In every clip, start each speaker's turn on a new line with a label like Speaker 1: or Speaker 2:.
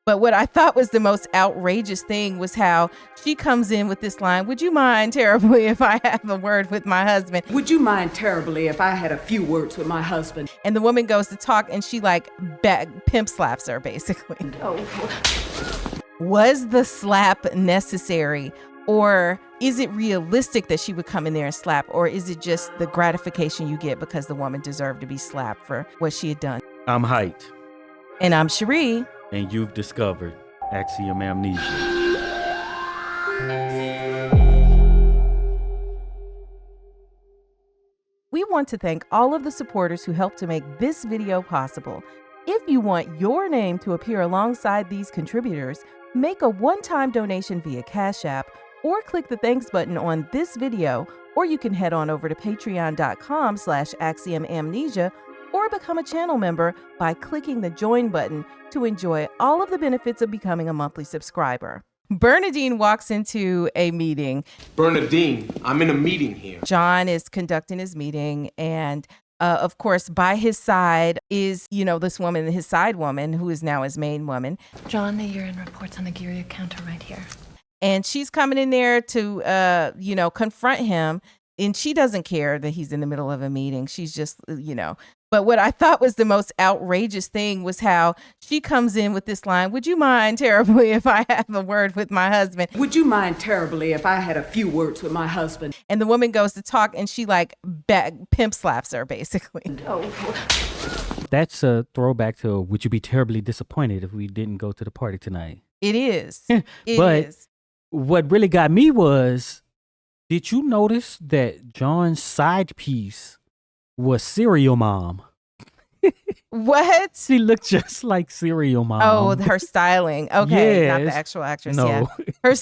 Speaker 1: But what I thought was the most outrageous thing was how she comes in with this line, "Would you mind terribly if I have a word with my husband?"
Speaker 2: Would you mind terribly if I had a few words with my husband?
Speaker 1: And the woman goes to talk and she like pimp slaps her basically.
Speaker 2: Oh.
Speaker 1: Was the slap necessary? Or is it realistic that she would come in there and slap? Or is it just the gratification you get because the woman deserved to be slapped for what she had done?
Speaker 3: I'm Heit.
Speaker 1: And I'm Cheri.
Speaker 3: And you've discovered Axiom Amnesia.
Speaker 1: We want to thank all of the supporters who helped to make this video possible. If you want your name to appear alongside these contributors, make a one-time donation via Cash App or click the thanks button on this video, or you can head on over to patreon.com/Axiom Amnesia or become a channel member by clicking the join button to enjoy all of the benefits of becoming a monthly subscriber. Bernadine walks into a meeting.
Speaker 4: Bernadine, I'm in a meeting here.
Speaker 1: John is conducting his meeting, and of course, by his side is, this woman, his side woman, who is now his main woman.
Speaker 5: John, the year-end report's on the Geary counter right here.
Speaker 1: And she's coming in there to, confront him. And she doesn't care that he's in the middle of a meeting. She's just, But what I thought was the most outrageous thing was how she comes in with this line, "Would you mind terribly if I have a word with my husband?"
Speaker 2: Would you mind terribly if I had a few words with my husband?
Speaker 1: And the woman goes to talk and she like pimp slaps her basically.
Speaker 2: Oh.
Speaker 3: That's a throwback to would you be terribly disappointed if we didn't go to the party tonight?
Speaker 1: It is.
Speaker 3: But what really got me was, did you notice that John's side piece was Serial Mom?
Speaker 1: What?
Speaker 3: She looked just like Serial Mom.
Speaker 1: Oh, her styling. Okay, not the
Speaker 3: Yes.
Speaker 1: actual actress.
Speaker 3: No.
Speaker 1: Yeah, her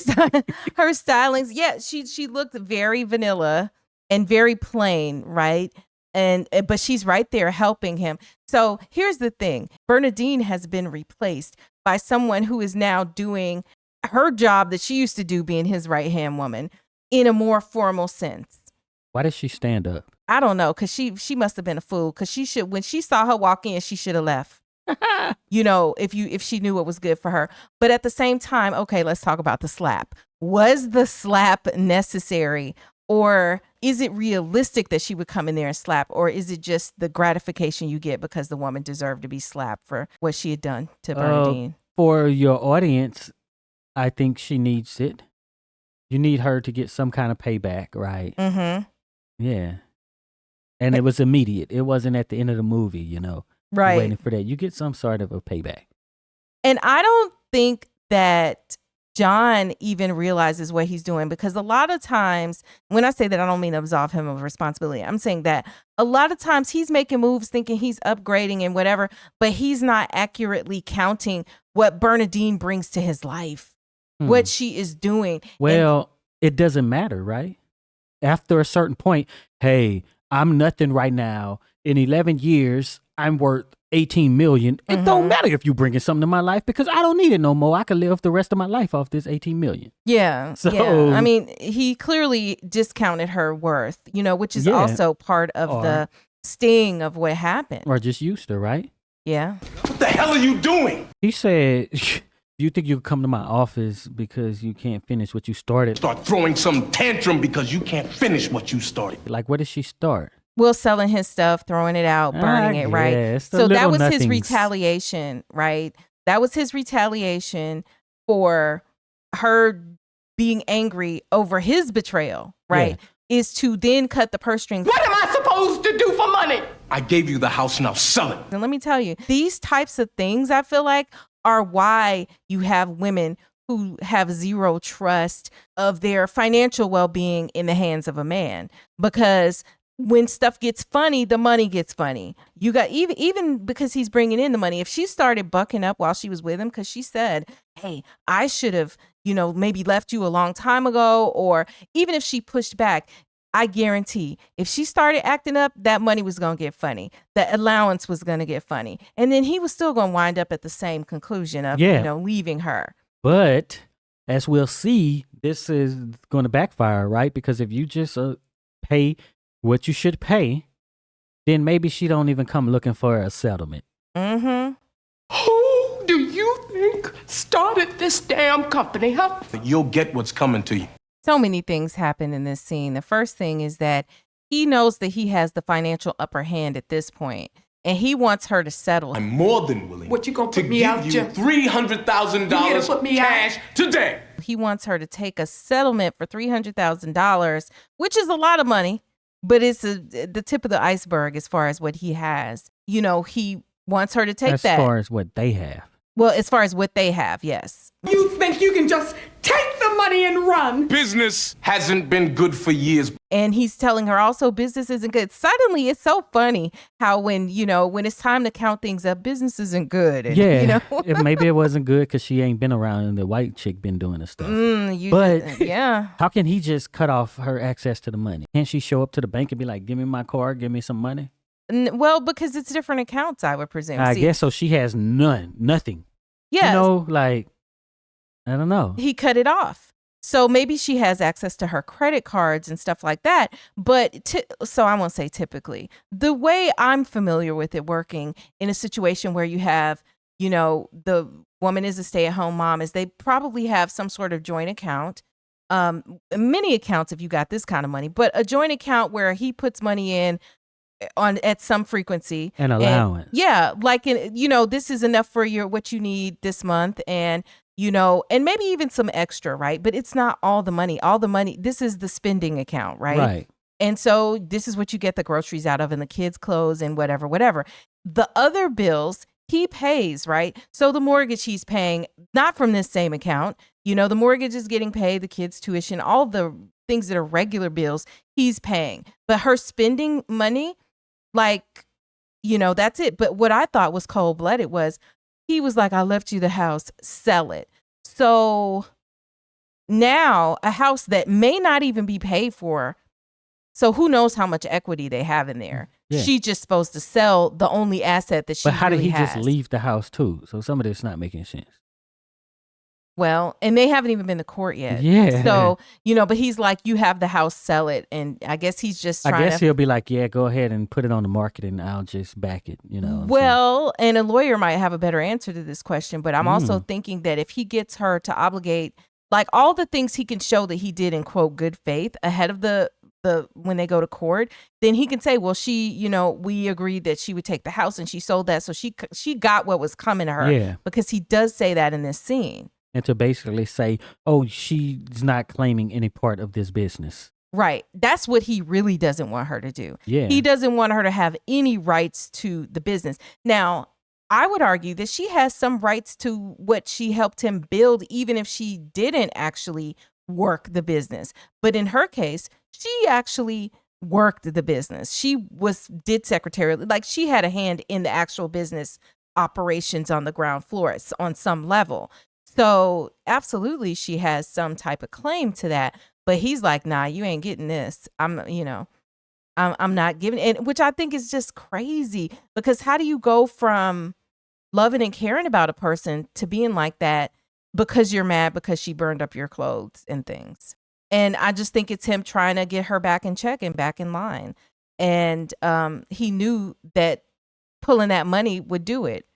Speaker 1: stylings. Yeah, she looked very vanilla and very plain, right? But she's right there helping him. So here's the thing: Bernadine has been replaced by someone who is now doing her job that she used to do, being his right-hand woman, in a more formal sense.
Speaker 3: Why did she stand up?
Speaker 1: I don't know, because she must have been a fool, because when she saw her walk in, she should have left. If she knew what was good for her. But at the same time, okay, let's talk about the slap. Was the slap necessary? Or is it realistic that she would come in there and slap? Or is it just the gratification you get because the woman deserved to be slapped for what she had done to Bernadine?
Speaker 3: For your audience, I think she needs it. You need her to get some kind of payback, right?
Speaker 1: Mm-hmm.
Speaker 3: Yeah. And it was immediate. It wasn't at the end of the movie,
Speaker 1: Right.
Speaker 3: Waiting for that. You get some sort of a payback.
Speaker 1: And I don't think that John even realizes what he's doing, because a lot of times, when I say that, I don't mean absolve him of responsibility. I'm saying that a lot of times he's making moves thinking he's upgrading and whatever, but he's not accurately counting what Bernadine brings to his life, what she is doing.
Speaker 3: Well, it doesn't matter, right? After a certain point, hey, I'm nothing right now. In 11 years, I'm worth 18 million. It don't matter if you bringing something to my life, because I don't need it no more. I can live the rest of my life off this 18 million.
Speaker 1: Yeah.
Speaker 3: So,
Speaker 1: yeah. I mean, he clearly discounted her worth, which is also part of the sting of what happened.
Speaker 3: Or just used to, right?
Speaker 1: Yeah.
Speaker 4: What the hell are you doing?
Speaker 3: He said, you think you come to my office because you can't finish what you started?
Speaker 4: Start throwing some tantrum because you can't finish what you started.
Speaker 3: Like, where did she start?
Speaker 1: Will selling his stuff, throwing it out, burning it, right?
Speaker 3: Yes, the
Speaker 1: So that
Speaker 3: little
Speaker 1: was his
Speaker 3: nothings.
Speaker 1: retaliation, right? That was his retaliation for her being angry over his betrayal, right? Is to then cut the purse strings.
Speaker 2: What am I supposed to do for money?
Speaker 4: I gave you the house, now sell it.
Speaker 1: And let me tell you, these types of things, I feel like, are why you have women who have zero trust of their financial well-being in the hands of a man. Because when stuff gets funny, the money gets funny. You got even because he's bringing in the money. If she started bucking up while she was with him, because she said, hey, I should have, maybe left you a long time ago, or even if she pushed back, I guarantee if she started acting up, that money was going to get funny. The allowance was going to get funny. And then he was still going to wind up at the same conclusion of, leaving her.
Speaker 3: But as we'll see, this is going to backfire, right? Because if you just pay what you should pay, then maybe she don't even come looking for a settlement.
Speaker 4: Who do you think started this damn company, huh? You'll get what's coming to you.
Speaker 1: So many things happen in this scene. The first thing is that he knows that he has the financial upper hand at this point, and he wants her to settle.
Speaker 4: I'm more than willing
Speaker 2: What, you gonna
Speaker 4: to
Speaker 2: put me
Speaker 4: give
Speaker 2: out,
Speaker 4: you
Speaker 2: Jim?
Speaker 4: $300,000
Speaker 2: put me
Speaker 4: cash today.
Speaker 1: He wants her to take a settlement for $300,000, which is a lot of money, but it's the tip of the iceberg as far as what he has. You know, he wants her to take that.
Speaker 3: As far as what they have.
Speaker 1: Well, as far as what they have, yes.
Speaker 2: You think you can just take the money and run?
Speaker 4: Business hasn't been good for years.
Speaker 1: And he's telling her also business isn't good. Suddenly, it's so funny how when it's time to count things up, business isn't good. And,
Speaker 3: Yeah, maybe it wasn't good because she ain't been around and the white chick been doing the stuff.
Speaker 1: Yeah.
Speaker 3: How can he just cut off her access to the money? Can't she show up to the bank and be like, give me my card, give me some money?
Speaker 1: Well, because it's different accounts, I would presume.
Speaker 3: I guess so. She has nothing.
Speaker 1: Yeah.
Speaker 3: You know, like, I don't know.
Speaker 1: He cut it off. So maybe she has access to her credit cards and stuff like that. But so I won't say typically. The way I'm familiar with it working in a situation where you have, the woman is a stay-at-home mom, is they probably have some sort of joint account. Many accounts if you got this kind of money, but a joint account where he puts money in at some frequency.
Speaker 3: An allowance.
Speaker 1: Like, this is enough for what you need this month. And, and maybe even some extra, right? But it's not all the money. All the money, this is the spending account, right?
Speaker 3: Right.
Speaker 1: And so this is what you get the groceries out of and the kids' clothes and whatever. The other bills, he pays, right? So the mortgage he's paying, not from this same account. The mortgage is getting paid, the kids' tuition, all the things that are regular bills, he's paying. But her spending money, like, that's it. But what I thought was cold-blooded was he was like, I left you the house, sell it. So now a house that may not even be paid for, so who knows how much equity they have in there. Yeah. She's just supposed to sell the only asset that she
Speaker 3: But how
Speaker 1: really
Speaker 3: did he
Speaker 1: has.
Speaker 3: just leave the house too? So some of this not making sense.
Speaker 1: Well, and they haven't even been to court yet.
Speaker 3: Yeah.
Speaker 1: So, but he's like, you have the house, sell it. And I guess he's just trying
Speaker 3: I guess he'll be like, yeah, go ahead and put it on the market and I'll just back it,
Speaker 1: Well, and a lawyer might have a better answer to this question, but I'm also thinking that if he gets her to obligate, like all the things he can show that he did in quote good faith ahead of the when they go to court, then he can say, well, she, we agreed that she would take the house and she sold that. So she got what was coming to her.
Speaker 3: Yeah.
Speaker 1: Because he does say that in this scene.
Speaker 3: And to basically say, oh, she's not claiming any part of this business.
Speaker 1: Right. That's what he really doesn't want her to do.
Speaker 3: Yeah.
Speaker 1: He doesn't want her to have any rights to the business. Now, I would argue that she has some rights to what she helped him build, even if she didn't actually work the business. But in her case, she actually worked the business. She did secretarial, like she had a hand in the actual business operations on the ground floor on some level. So absolutely, she has some type of claim to that. But he's like, nah, you ain't getting this. I'm not giving it, which I think is just crazy, because how do you go from loving and caring about a person to being like that because you're mad because she burned up your clothes and things? And I just think it's him trying to get her back in check and back in line. And he knew that pulling that money would do it.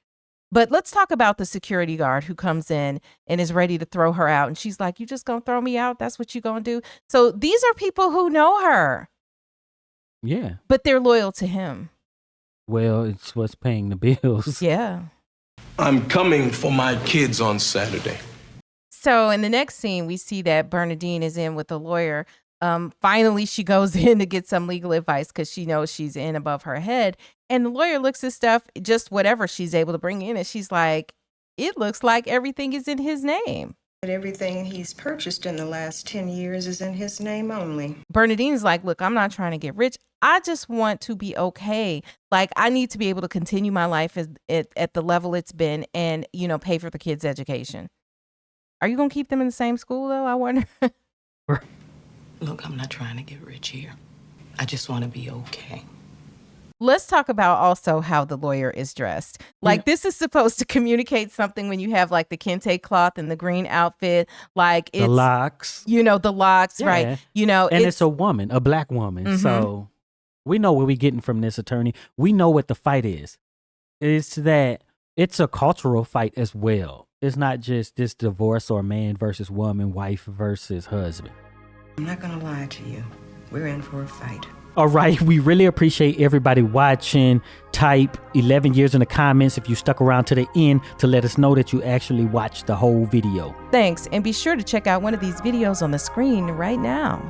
Speaker 1: But let's talk about the security guard who comes in and is ready to throw her out. And she's like, you just gonna throw me out? That's what you gonna do? So these are people who know her.
Speaker 3: Yeah.
Speaker 1: But they're loyal to him.
Speaker 3: Well, it's what's paying the bills.
Speaker 1: Yeah.
Speaker 4: I'm coming for my kids on Saturday.
Speaker 1: So in the next scene, we see that Bernadine is in with a lawyer. Finally, she goes in to get some legal advice because she knows she's in above her head. And the lawyer looks at stuff, just whatever she's able to bring in. And she's like, it looks like everything is in his name.
Speaker 6: But everything he's purchased in the last 10 years is in his name only.
Speaker 1: Bernadine is like, look, I'm not trying to get rich. I just want to be okay. Like, I need to be able to continue my life at the level it's been and, pay for the kids' education. Are you going to keep them in the same school, though? I wonder.
Speaker 2: Look, I'm not trying to get rich here. I just want to be okay.
Speaker 1: Let's talk about also how the lawyer is dressed. Like, this is supposed to communicate something when you have like the kente cloth and the green outfit. Like, it's
Speaker 3: the locks.
Speaker 1: The locks, yeah. Right?
Speaker 3: And it's a woman, a black woman. Mm-hmm. So we know what we're getting from this attorney. We know what the fight is. It's that it's a cultural fight as well. It's not just this divorce or man versus woman, wife versus husband.
Speaker 6: I'm not gonna lie to you. We're in for a fight.
Speaker 3: All right, we really appreciate everybody watching. Type 11 years in the comments if you stuck around to the end to let us know that you actually watched the whole video.
Speaker 1: Thanks, and be sure to check out one of these videos on the screen right now.